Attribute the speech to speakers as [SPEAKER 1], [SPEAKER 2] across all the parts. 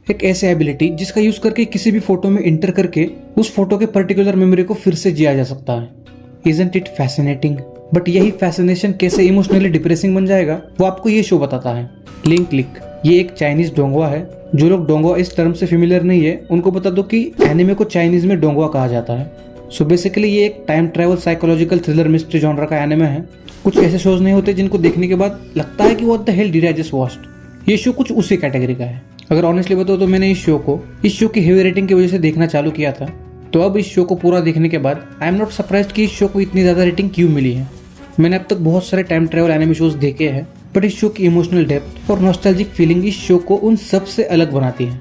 [SPEAKER 1] एक ऐसी एबिलिटी जिसका यूज करके किसी भी फोटो में इंटर करके उस फोटो के पर्टिकुलर मेमोरी को फिर से जिया जा सकता है। Isn't it fascinating? बट यही फैसिनेशन कैसे इमोशनली डिप्रेसिंग बन जाएगा वो आपको ये शो बताता है। लिंक क्लिक ये एक चाइनीज डोंगवा है। जो लोग डोंगवा इस टर्म से फेमिलियर नहीं है उनको बता दो कि एनिमे को चाइनीज में डोंगवा कहा जाता है। सो बेसिकली ये एक time travel psychological thriller mystery genre का एनिमे है। कुछ ऐसे शोज नहीं होते जिनको देखने के बाद लगता है कि what the hell did I just watched. ये शो कुछ उसी कैटेगरी का है। अगर ऑनेस्टली बताओ तो मैंने इस शो की हेवी रेटिंग की वजह से देखना चालू किया था। तो अब इस शो को पूरा देखने के बाद आई एम नॉट सरप्राइज्ड कि इस शो को इतनी ज्यादा रेटिंग क्यों मिली है। मैंने अब तक बहुत सारे टाइम ट्रैवल एनिमे शोज देखे हैं बट इस शो की इमोशनल डेप्थ और नॉस्टैल्जिक फीलिंग इस शो को उन सब से अलग बनाती है।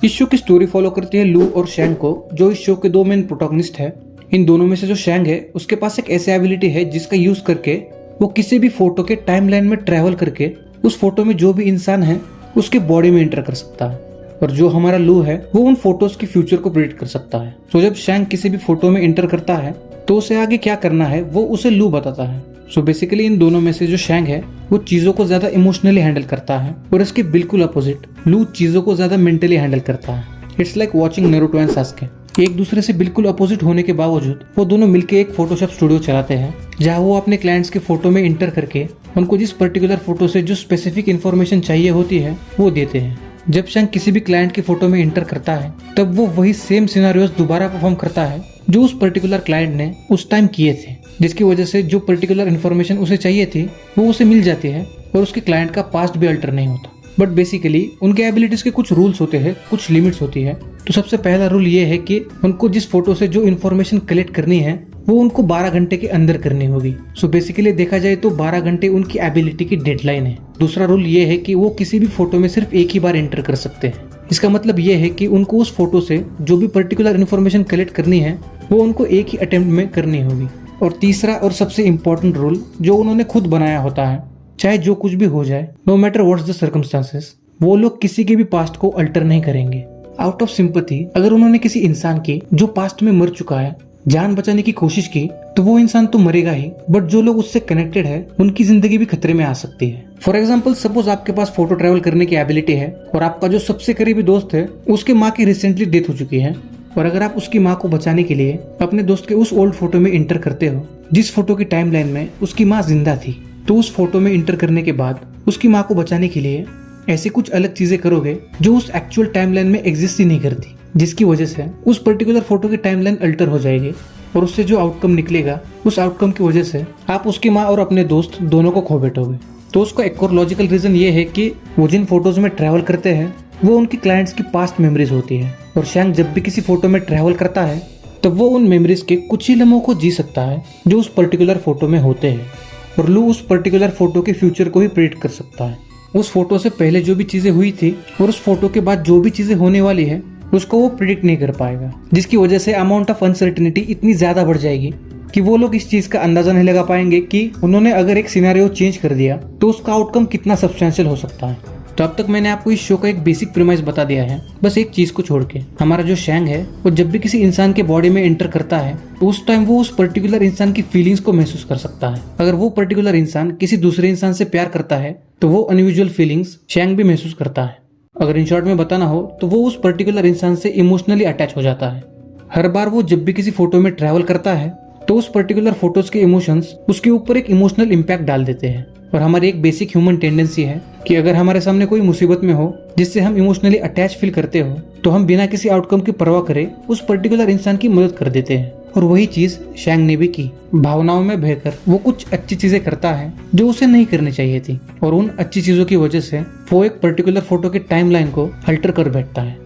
[SPEAKER 1] इस शो की स्टोरी फॉलो करती है लू और शैंग को, जो इस शो के दो मेन प्रोटोगनिस्ट है। इन दोनों में से जो शैंग है उसके पास एक ऐसी एबिलिटी है जिसका यूज करके वो किसी भी फोटो के टाइमलाइन में ट्रैवल करके उस फोटो में जो भी इंसान है उसके बॉडी में एंटर कर सकता है। और जो हमारा लू है वो उन फोटोज की फ्यूचर को प्रेडिक्ट कर सकता है। तो जब शैंग किसी भी फोटो में एंटर करता है तो उसे आगे क्या करना है वो उसे लू बताता है। सो बेसिकली इन दोनों में से जो शैंग है वो चीजों को ज्यादा इमोशनली हैंडल करता है और इसके बिल्कुल अपोजिट लू चीजों को ज्यादा मेंटली हैंडल करता है। It's like watching Naruto and Sasuke. एक दूसरे से बिल्कुल अपोजिट होने के बावजूद वो दोनों मिलकर एक फोटोशॉप स्टूडियो चलाते हैं जहाँ वो अपने क्लाइंट्स के फोटो में इंटर करके उनको जिस पर्टिकुलर फोटो से जो स्पेसिफिक इन्फॉर्मेशन चाहिए होती है वो देते हैं। जब शैंग किसी भी क्लाइंट की फोटो में इंटर करता है तब वो वही सेम सिनारियोस दोबारा परफॉर्म करता है जो उस पर्टिकुलर क्लाइंट ने उस टाइम किए थे, जिसकी वजह से जो पर्टिकुलर इन्फॉर्मेशन उसे चाहिए थी वो उसे मिल जाती है और उसके क्लाइंट का पास्ट भी अल्टर नहीं होता। बट बेसिकली उनके एबिलिटीज के कुछ रूल्स होते हैं, कुछ लिमिट्स होती है। तो सबसे पहला रूल ये है कि उनको जिस फोटो से जो इन्फॉर्मेशन कलेक्ट करनी है वो उनको 12 घंटे के अंदर करनी होगी। सो बेसिकली देखा जाए तो 12 घंटे उनकी एबिलिटी की डेडलाइन है। दूसरा रूल ये है कि वो किसी भी फोटो में सिर्फ एक ही बार एंटर कर सकते हैं। इसका मतलब ये है कि उनको उस फोटो से जो भी पर्टिकुलर इन्फॉर्मेशन कलेक्ट करनी है वो उनको एक ही अटेम्प्ट में करनी होगी। और तीसरा और सबसे इम्पोर्टेंट रूल जो उन्होंने खुद बनाया होता है, चाहे जो कुछ भी हो जाए, no matter what's the circumstances, वो लोग किसी के भी पास्ट को अल्टर नहीं करेंगे। आउट ऑफ सिंपैथी अगर उन्होंने किसी इंसान की जो पास्ट में मर चुका है जान बचाने की कोशिश की तो वो इंसान तो मरेगा ही, बट जो लोग उससे कनेक्टेड है उनकी जिंदगी भी खतरे में आ सकती है। फॉर एग्जाम्पल सपोज आपके पास फोटो ट्रैवल करने की एबिलिटी है और आपका जो सबसे करीबी दोस्त है उसके माँ की रिसेंटली डेथ हो चुकी है और अगर आप उसकी माँ को बचाने के लिए अपने दोस्त के उस ओल्ड फोटो में इंटर करते हो जिस फोटो की टाइमलाइन में उसकी माँ जिंदा थी, तो उस फोटो में इंटर करने के बाद उसकी माँ को बचाने के लिए ऐसी कुछ अलग चीजें करोगे जो उस एक्चुअल टाइमलाइन में एग्जिस्ट ही नहीं करती, जिसकी वजह से उस पर्टिकुलर फोटो की टाइमलाइन अल्टर हो जाएगी और उससे जो आउटकम निकलेगा उस आउटकम की वजह से आप उसकी माँ और अपने दोस्त दोनों को खो बैठोगे। तो उसका एक और लॉजिकल रीजन ये है कि वो जिन फोटोज में ट्रैवल करते हैं वो उनकी क्लाइंट्स की पास्ट मेमोरीज होती है और शैंग जब भी किसी फोटो में ट्रैवल करता है तब वो उन मेमोरीज के कुछ ही लम्हों को जी सकता है जो उस पर्टिकुलर फोटो में होते हैं और लू उस पर्टिकुलर फोटो के फ्यूचर को ही प्रेडिक्ट कर सकता है। उस फोटो से पहले जो भी चीजें हुई थी और उस फोटो के बाद जो भी चीजें होने वाली है उसको वो प्रिडिक्ट नहीं कर पाएगा, जिसकी वजह से अमाउंट ऑफ अनसर्टेनिटी इतनी ज्यादा बढ़ जाएगी कि वो लोग इस चीज का अंदाजा नहीं लगा पाएंगे कि उन्होंने अगर एक सिनेरियो चेंज कर दिया तो उसका आउटकम कितना सब्सटेंशियल हो सकता है। तो अब तक मैंने आपको इस शो का एक बेसिक प्रीमाइस बता दिया है, बस एक चीज को छोड़ के। हमारा जो शैंग है वो जब भी किसी इंसान के बॉडी में एंटर करता है तो उस टाइम वो उस पर्टिकुलर इंसान की फीलिंग्स को महसूस कर सकता है। अगर वो पर्टिकुलर इंसान किसी दूसरे इंसान से प्यार करता है तो वो अनयूजुअल फीलिंग्स शैंग भी महसूस करता है। अगर इन शॉर्ट में बताना हो तो वो उस पर्टिकुलर इंसान से इमोशनली अटैच हो जाता है। हर बार वो जब भी किसी फोटो में ट्रैवल करता है तो उस पर्टिकुलर फोटोज के इमोशंस उसके ऊपर एक इमोशनल इम्पैक्ट डाल देते हैं। और हमारी एक बेसिक ह्यूमन टेंडेंसी है कि अगर हमारे सामने कोई मुसीबत में हो जिससे हम इमोशनली अटैच फील करते हो तो हम बिना किसी आउटकम की परवाह करे उस पर्टिकुलर इंसान की मदद कर देते हैं। और वही चीज शैंग ने भी की। भावनाओं में बहकर वो कुछ अच्छी चीजें करता है जो उसे नहीं करनी चाहिए थी और उन अच्छी चीजों की वजह से वो एक पर्टिकुलर फोटो की टाइमलाइन को अल्टर कर बैठता है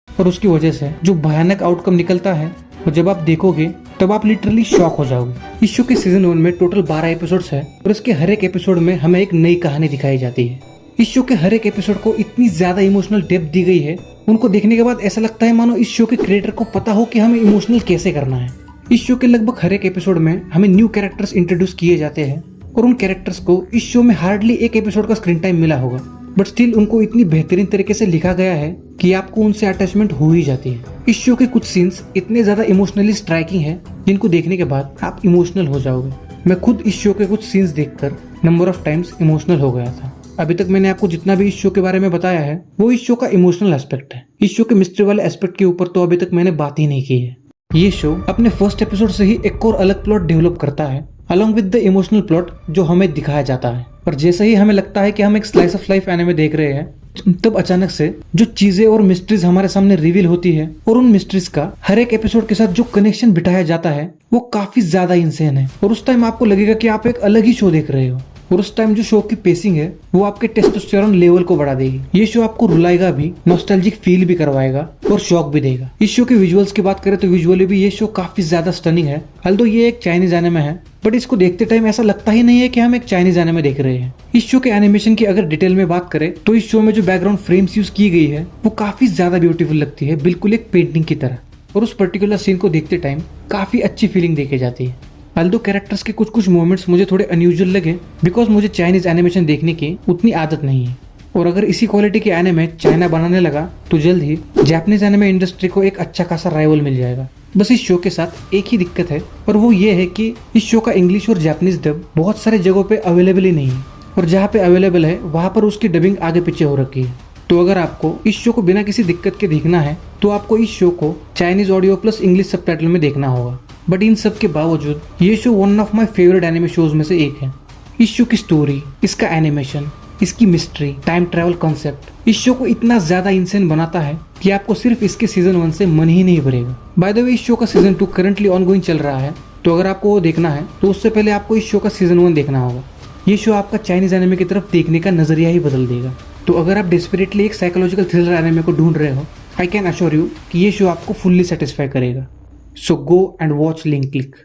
[SPEAKER 1] और उसकी वजह से जो भयानक आउटकम निकलता है और जब आप देखोगे तब आप लिटरली शॉक हो जाओगे। इस शो के सीजन 1 में टोटल 12 एपिसोड्स है और इसके हर एक एपिसोड में हमें एक नई कहानी दिखाई जाती है। इस शो के हर एक एपिसोड को इतनी ज्यादा इमोशनल डेप्थ दी गई है, उनको देखने के बाद ऐसा लगता है मानो इस शो के क्रिएटर को पता हो कि हमें इमोशनल कैसे करना है। इस शो के लगभग हर एक एपिसोड में हमें न्यू कैरेक्टर्स इंट्रोड्यूस किए जाते हैं और उन कैरेक्टर्स को इस शो में हार्डली एक एपिसोड का स्क्रीन टाइम मिला होगा, बट स्टिल उनको इतनी बेहतरीन तरीके से लिखा गया है कि आपको उनसे अटैचमेंट हो ही जाती है। इस शो के कुछ सीन्स इतने ज्यादा इमोशनली स्ट्राइकिंग है जिनको देखने के बाद आप इमोशनल हो जाओगे। मैं खुद इस शो के कुछ सीन्स देखकर नंबर ऑफ टाइम्स इमोशनल हो गया था। अभी तक मैंने आपको जितना भी इस शो के बारे में बताया है वो इस शो का इमोशनल एस्पेक्ट है। इस शो के मिस्ट्री वाले एस्पेक्ट के ऊपर तो अभी तक मैंने बात ही नहीं की है। ये शो अपने फर्स्ट एपिसोड से ही एक और अलग प्लॉट डेवलप करता है along with the emotional plot जो हमें दिखाया जाता है। और जैसे ही हमें लगता है कि हम एक स्लाइस ऑफ लाइफ एनिमे देख रहे हैं, तब अचानक से जो चीजें और मिस्ट्रीज हमारे सामने रिवील होती है और उन मिस्ट्रीज का हर एक एपिसोड के साथ जो कनेक्शन बिठाया जाता है वो काफी ज्यादा इंसेन है। और उस टाइम आपको लगेगा कि आप एक अलग ही शो देख रहे हो। और उस टाइम जो शो की पेसिंग है वो आपके टेस्टोस्टेरोन लेवल को बढ़ा देगी। ये शो आपको रुलाएगा भी, नॉस्टैल्जिक फील भी करवाएगा और शॉक भी देगा। इस शो के विजुअल्स की बात करें तो विजुअली भी ये शो काफी ज्यादा स्टनिंग है। अल्दो ये एक चाइनीज एनिमे है, बट इसको देखते टाइम ऐसा लगता ही नहीं है कि हम एक चाइनीज एनिमे देख रहे हैं। इस शो के एनिमेशन की अगर डिटेल में बात करें तो इस शो में जो बैकग्राउंड फ्रेम्स यूज की गई है वो काफी ज्यादा ब्यूटीफुल लगती है, बिल्कुल एक पेंटिंग की तरह। और उस पर्टिकुलर सीन को देखते टाइम काफी अच्छी फीलिंग देके जाती है। अल्दो कैरेक्टर्स के कुछ मोमेंट्स मुझे थोड़े अनयूजुअल लगे बिकॉज मुझे चाइनीज एनिमेशन देखने की उतनी आदत नहीं है। और अगर इसी क्वालिटी के एनिमे चाइना बनाने लगा तो जल्द ही जापानीज एनिमे इंडस्ट्री को एक अच्छा खासा राइवल मिल जाएगा। बस इस शो के साथ एक ही दिक्कत है और वो ये है कि इस शो का इंग्लिश और जापानीज डब बहुत सारे जगहों पे अवेलेबल ही नहीं है, और जहाँ पे अवेलेबल है वहाँ पर उसकी डबिंग आगे पीछे हो रखी है। तो अगर आपको इस शो को बिना किसी दिक्कत के देखना है तो आपको इस शो को Chinese audio plus English subtitle में देखना होगा। बट इन सब के बावजूद ये show one of my favourite anime shows में से एक है। इस शो की स्टोरी, इसका एनिमेशन, इसकी मिस्ट्री, टाइम ट्रैवल कॉन्सेप्ट इस शो को इतना ज्यादा इंसेन बनाता है कि आपको सिर्फ इसके सीजन 1 से मन ही नहीं भरेगा। बाय द वे इस शो का सीजन 2 करंटली ऑनगोइंग चल रहा है, तो अगर आपको वो देखना है तो उससे पहले आपको इस शो का सीजन 1 देखना होगा। ये शो आपका चाइनीज एनिमे की तरफ देखने का नजरिया ही बदल देगा। तो अगर आप डेस्परेटली एक साइकोलॉजिकल थ्रिलर एनिमे को ढूंढ रहे हो, आई कैन अश्योर यू कि ये शो आपको फुल्ली सेटिस्फाई करेगा। So go and watch link click.